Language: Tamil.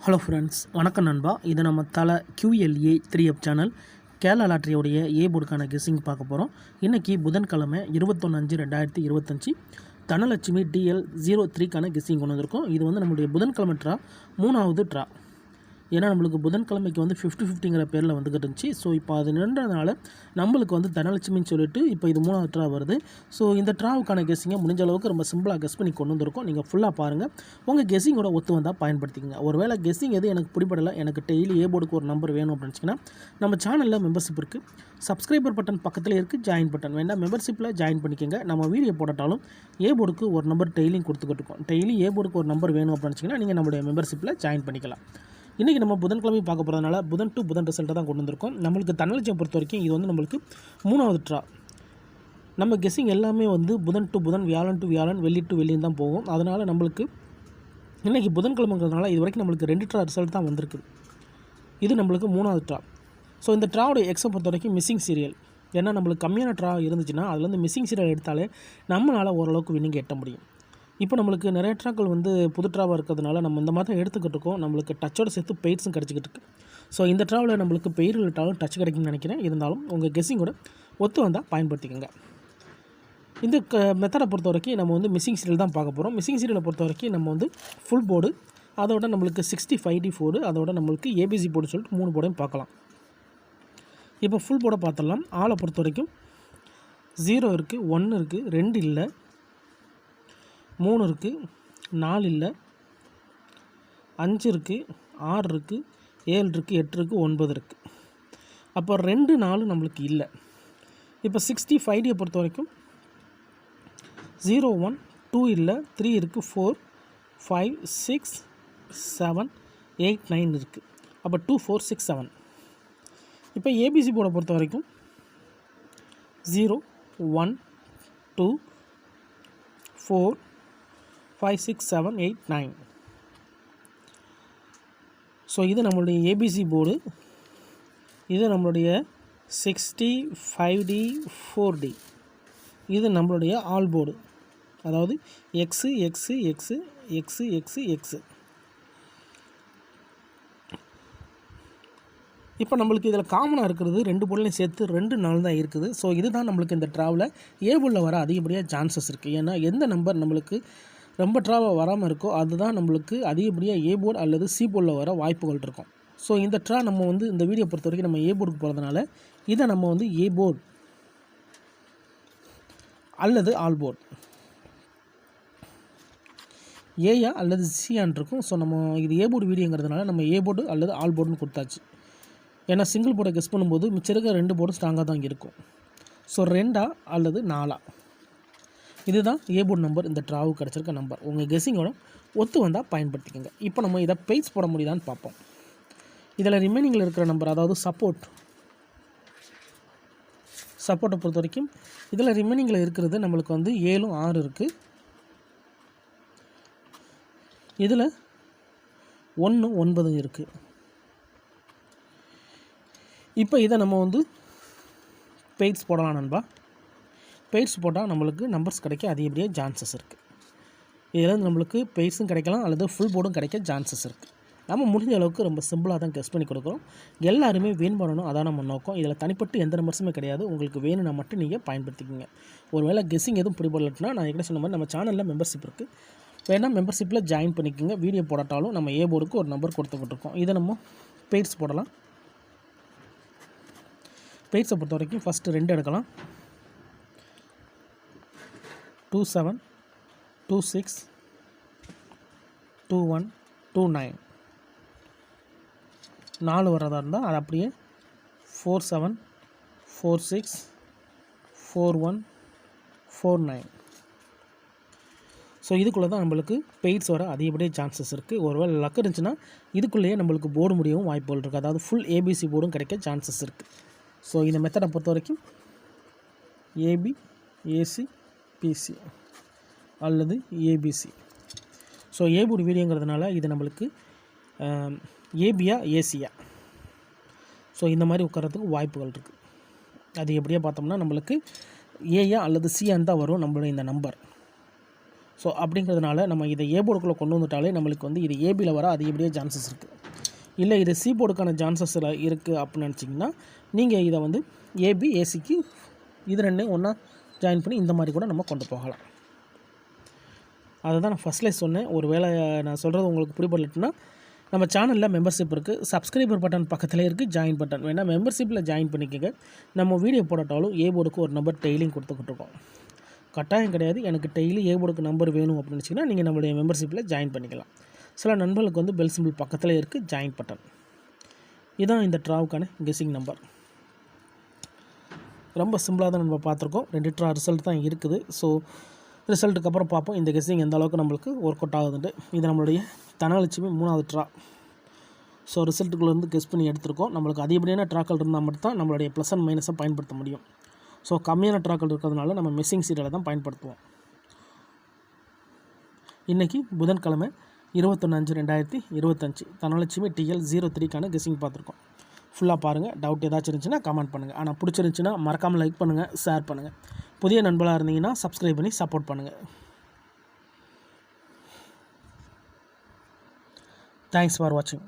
ஹலோ ஃப்ரெண்ட்ஸ், வணக்கம் நண்பா. இது நம்ம தலை QLA 3F சேனல் கேரளா லாட்ரியோடைய ஏ போர்டுக்கான கெஸ்ஸிங் பார்க்க போகிறோம். இன்றைக்கி புதன்கிழமை 21/5/2025 தனலட்சுமி DL03க்கான கெஸ்ஸிங் கொண்டு வந்திருக்கோம். இது வந்து நம்மளுடைய புதன்கிழமை ட்ரா, 3வது ட்ரா. ஏன்னா நம்மளுக்கு புதன்கிழமைக்கு வந்து 50-50ங்கிற பேரில் வந்துக்கிட்டு இருந்துச்சு. ஸோ இப்போ அது நின்றதுனால நம்மளுக்கு வந்து தனலட்சுமின்னு சொல்லிட்டு இப்போ இது 3வது ட்ரா வருது. ஸோ இந்த ட்ராவுக்கான கெஸ்ஸிங்கை முடிஞ்ச அளவுக்கு ரொம்ப சிம்பிளாக கெஸ் பண்ணி கொண்டு வந்திருக்கோம். நீங்கள் ஃபுல்லாக பாருங்கள், உங்கள் கெஸ்ஸிங்கோட ஒத்து வந்தால் பயன்படுத்திக்கங்க. ஒரு வேளை கெஸ்ஸிங் எது எனக்கு பிடிப்படலை, எனக்கு டெய்லி ஏ போர்டுக்கு ஒரு நம்பர் வேணும் அப்படின்னு நினச்சிங்கன்னா நம்ம சேனலில் மெம்பர்ஷிப் இருக்குது. சப்ஸ்கிரைபர் பட்டன் பக்கத்தில் இருக்குது, ஜாயின் பட்டன் வேண்டாம், மெம்பர்ஷிப்பில் ஜாயின் பண்ணிக்கோங்க. நம்ம வீடியோ போட்டாலும் ஏ போர்டுக்கு ஒரு நம்பர் டெய்லியும் கொடுத்துக்கிட்டு இருக்கோம். டெய்லி ஏ போர்டுக்கு ஒரு நம்பர் வேணும் அப்படின்னு நினச்சிங்கன்னா நீங்கள் நம்மளுடைய மெம்பர்ஷிப்பில் ஜாயின் பண்ணிக்கலாம். இன்றைக்கி நம்ம புதன்கிழமை பார்க்க போகிறதுனால புதன் டு புதன் ரிசல்ட்டை தான் கொண்டு வந்திருக்கோம். நம்மளுக்கு தனலட்சுமியை பொறுத்த வரைக்கும் இது வந்து நம்மளுக்கு 3வது ட்ரா. நம்ம கெஸ்ஸிங் எல்லாமே வந்து புதன் டு புதன், வியாழன் டு வியாழன், வெள்ளி டு வெள்ளின்னு தான் போகும். அதனால் நம்மளுக்கு இன்றைக்கி புதன்கிழமைங்கிறதுனால இது வரைக்கும் நம்மளுக்கு 2 ட்ரா ரிசல்ட் தான் வந்திருக்குது. இது நம்மளுக்கு 3வது ட்ரா. ஸோ இந்த ட்ராவோட எக்ஸை பொறுத்த வரைக்கும் மிஸ்ஸிங் சீரியல். ஏன்னா நம்மளுக்கு கம்மியான ட்ரா இருந்துச்சுன்னா அதுலேருந்து மிஸ்ஸிங் சீரியல் எடுத்தாலே நம்மளால் ஓரளவுக்கு வின்னிங் எட்ட முடியும். இப்போ நம்மளுக்கு நிறைய ட்ராக்கள் வந்து புது ட்ராவாக இருக்கிறதுனால நம்ம இந்த மாதிரி தான் எடுத்துக்கிட்டு இருக்கோம். நம்மளுக்கு டச்சோட சேர்த்து பெயிட்ஸும் கிடச்சிக்கிட்டு இருக்குது. ஸோ இந்த ட்ராவில் நம்மளுக்கு பெயிர் இல்லாட்டாலும் டச் கிடைக்கும்னு நினைக்கிறேன். இருந்தாலும் உங்கள் கெஸ்ஸிங்கோட ஒத்து வந்தால் பயன்படுத்திக்கோங்க. இந்த மெத்தடை பொறுத்த வரைக்கும் நம்ம வந்து மிஸ்ஸிங் சீரியல் தான் பார்க்க போகிறோம். மிஸ்ஸிங் சீரியலை பொறுத்த வரைக்கும் நம்ம வந்து ஃபுல் போர்டு, அதோட நம்மளுக்கு 65D போர்டு, அதோட நம்மளுக்கு ABC போர்டு சொல்லிட்டு 3 போர்டையும் பார்க்கலாம். இப்போ ஃபுல் போர்டை பார்த்துடலாம். ஆளை பொறுத்த வரைக்கும் 0 இருக்குது, 1 இருக்குது, 2 இல்லை, 3 இருக்குது, 4 இல்லை, 5 இருக்குது, 6 இருக்குது, 7 இருக்குது, 8 இருக்குது, 9 இருக்குது. அப்போ 2, 4 நம்மளுக்கு இல்லை. இப்போ 65Dயை பொறுத்த வரைக்கும் 0, 1, 2 இல்லை, 3 இருக்குது, 4, 5, 6, 7, 8, 9 இருக்குது. அப்போ 2, 4, 6, 7. இப்போ ABC போர்டை பொறுத்த வரைக்கும் 0, 1, 2, 4, 5, 6, 7, 8, 9. ஸோ இது நம்மளுடைய ABC போர்டு. இது நம்மளுடைய 65D 4D. இது நம்மளுடைய ஆல் போர்டு, அதாவது x x x x x x. இப்போ நம்மளுக்கு இதில் காமனாக இருக்கிறது 2 போர்ட்லையும் சேர்த்து 2, 4 தான் இருக்குது. ஸோ இதுதான் நம்மளுக்கு இந்த ட்ராவில் ஏ போர்டில் வர அதிகப்படியாக சான்சஸ் இருக்குது. ஏன்னா எந்த நம்பர் நம்மளுக்கு ரொம்ப ட்ராவாக வராமல் இருக்கோ அதுதான் நம்மளுக்கு அதிகப்படியாக ஏ போர்டு அல்லது சி போர்டில் வர வாய்ப்புகள் இருக்கும். ஸோ இந்த ட்ரா நம்ம வந்து இந்த வீடியோ பொறுத்த வரைக்கும் நம்ம ஏ போர்டுக்கு போகிறதுனால இதை நம்ம வந்து ஏ போர்டு அல்லது ஆல் போர்டு, ஏயா அல்லது சியான் இருக்கும். ஸோ நம்ம இது ஏ போர்டு வீடியோங்கிறதுனால நம்ம ஏ போர்டு அல்லது ஆல் போர்டுன்னு கொடுத்தாச்சு. ஏன்னா சிங்கிள் போர்டை கெஸ் பண்ணும்போது மிச்சம் இருக்க 2 போர்டும் ஸ்ட்ராங்காக தான் இருக்கும். ஸோ 2 அல்லது 4 இதுதான் ஏ போர்டு நம்பர். இந்த ட்ராவுக்கு கிடச்சிருக்க நம்பர் உங்கள் கெஸ்ஸிங்கோட ஒத்து வந்தால் பயன்படுத்திக்கோங்க. இப்போ நம்ம இதை பெய்ட்ஸ் போட முடியுதான்னு பார்ப்போம். இதில் ரிமைனிங்கில் இருக்கிற நம்பர், அதாவது சப்போர்ட்டை பொறுத்த வரைக்கும் இதில் ரிமைனிங்கில் இருக்கிறது நம்மளுக்கு வந்து 7, 6 இருக்குது. இதில் 1, 9 இருக்குது. இப்போ இதை நம்ம வந்து பெய்ட்ஸ் போடலாம் நண்பா. பெய்ட்ஸ் போட்டால் நம்மளுக்கு நம்பர்ஸ் கிடைக்க அதிகப்படியாக சான்சஸ் இருக்குது. இதில் நம்மளுக்கு பெய்ட்ஸும் கிடைக்கலாம் அல்லது ஃபுல் போர்டும் கிடைக்க சான்சஸ் இருக்குது. நம்ம முடிஞ்ச அளவுக்கு ரொம்ப சிம்பிளாக தான் கெஸ் பண்ணி கொடுக்குறோம். எல்லாருமே வின் பண்ணணும், அதான் நம்ம நோக்கம். இதில் தனிப்பட்டு எந்த நம்பர்ஸுமே கிடையாது. உங்களுக்கு வேணும்னா மட்டும் நீங்கள் பயன்படுத்திக்கோங்க. ஒரு வேளை கெஸ்ஸிங் எதுவும் பிடிபடலன்னா நான் ஏற்கனவே சொன்ன மாதிரி நம்ம சேனலில் மெம்பர்ஷிப் இருக்குது, வேணால் மெம்பர்ஷிப்பில் ஜாயின் பண்ணிக்கோங்க. வீடியோ போடாட்டாலும் நம்ம ஏ போர்டுக்கு ஒரு நம்பர் கொடுத்துக்கிட்டு இருக்கோம். இதை நம்ம பெய்ட்ஸ் போடலாம். பெய்ட்ஸை பொறுத்த வரைக்கும் ஃபஸ்ட்டு 2 எடுக்கலாம். 27, 26, 21, 29. 4 வரதா இருந்தால் அது அப்படியே 47, 46, 41, 49. ஸோ இதுக்குள்ளே தான் நம்மளுக்கு பெய்ட்ஸ் வர அதிகப்படியாக சான்சஸ் இருக்குது. ஒருவேளை லக் இருந்துச்சுன்னா இதுக்குள்ளேயே நம்மளுக்கு போர்டு முடியவும் வாய்ப்புகள் இருக்குது. அதாவது ஃபுல் ABC போர்டும் கிடைக்க சான்சஸ் இருக்குது. ஸோ இந்த மெத்தடை பொறுத்த வரைக்கும் AB, AC, PC அல்லது ABC. ஸோ ஏ போர்டு வீடியோங்கிறதுனால இது நம்மளுக்கு ஏபியா ஏசியா, ஸோ இந்த மாதிரி உட்காரத்துக்கு வாய்ப்புகள் இருக்குது. அது எப்படியா பார்த்தோம்னா நம்மளுக்கு ஏயா அல்லது சியான் தான் வரும் நம்மளுடைய இந்த நம்பர். ஸோ அப்படிங்கிறதுனால நம்ம இதை ஏ போர்டுக்குள்ளே கொண்டு வந்துட்டாலே நம்மளுக்கு வந்து இது ஏபியில் வர அதிகப்படியே சான்சஸ் இருக்குது. இல்லை இது சி போர்டுக்கான சான்சஸில் இருக்குது அப்படின்னு நினச்சிங்கன்னா நீங்கள் இதை வந்து ஏபி ஏசிக்கு இது ரெண்டையும் ஒன்றா ஜாயின் பண்ணி இந்த மாதிரி கூட நம்ம கொண்டு போகலாம். அதை தான் நான் ஃபஸ்ட்லேயே சொன்னேன். ஒரு வேளை நான் சொல்கிறது உங்களுக்கு பிடிபடலட்டுனா நம்ம சேனலில் மெம்பர்ஷிப் இருக்குது, சப்ஸ்கிரைபர் பட்டன் பக்கத்தில் இருக்குது, ஜாயின் பட்டன் வேணால் மெம்பர்ஷிப்பில் ஜாயின் பண்ணிக்கோங்க. நம்ம வீடியோ போடட்டாலும் ஏ போர்டுக்கு ஒரு நம்பர் டெய்லியும் கொடுத்துக்கிட்டுருக்கோம். கட்டாயம் கிடையாது எனக்கு டெய்லி ஏ போர்டுக்கு நம்பர் வேணும் அப்படின்னு நினச்சிங்கன்னா நீங்கள் நம்மளுடைய மெம்பர்ஷிப்பில் ஜாயின் பண்ணிக்கலாம். சில நண்பர்களுக்கு வந்து பெல் சிம்பிள் பக்கத்தில் இருக்குது, ஜாயின் பட்டன். இதுதான் இந்த ட்ராவுக்கான கெஸ்ஸிங் நம்பர். ரொம்ப சிம்பிளாக தான் நம்ம பார்த்துருக்கோம். 2 ட்ரா ரிசல்ட் தான் இருக்குது. ஸோ ரிசல்ட்டுக்கு அப்புறம் பார்ப்போம் இந்த கெஸ்ஸிங் எந்த அளவுக்கு நம்மளுக்கு ஒர்க் அவுட் ஆகுதுன்ட்டு. இது நம்மளுடைய தனலட்சுமி 3வது ட்ரா. ஸோ ரிசல்ட்டுக்குள்ளேருந்து கெஸ் பண்ணி எடுத்திருக்கோம். நம்மளுக்கு அதிகப்படியான ட்ராக்கள் இருந்தால் மட்டும் தான் நம்மளுடைய ப்ளஸ் அண்ட் மைனஸை பயன்படுத்த முடியும். ஸோ கம்மியான ட்ராக்கள் இருக்கிறதுனால நம்ம மிஸ்ஸிங் சீரியலை தான் பயன்படுத்துவோம். இன்றைக்கி புதன்கிழமை 21/5/2025 தனலட்சுமி TL03க்கான கெஸ்ஸிங் பார்த்துருக்கோம். ஃபுல்லாக பாருங்கள். டவுட் ஏதாச்சும் இருந்துச்சுன்னா கமெண்ட் பண்ணுங்கள். ஆனால் பிடிச்சிருந்துச்சின்னா மறக்காமல் லைக் பண்ணுங்கள், ஷேர் பண்ணுங்கள். புதிய நண்பர்களாக இருந்தீங்கன்னா சப்ஸ்கிரைப் பண்ணி சப்போர்ட் பண்ணுங்கள். தேங்க்ஸ் ஃபார் வாட்சிங்.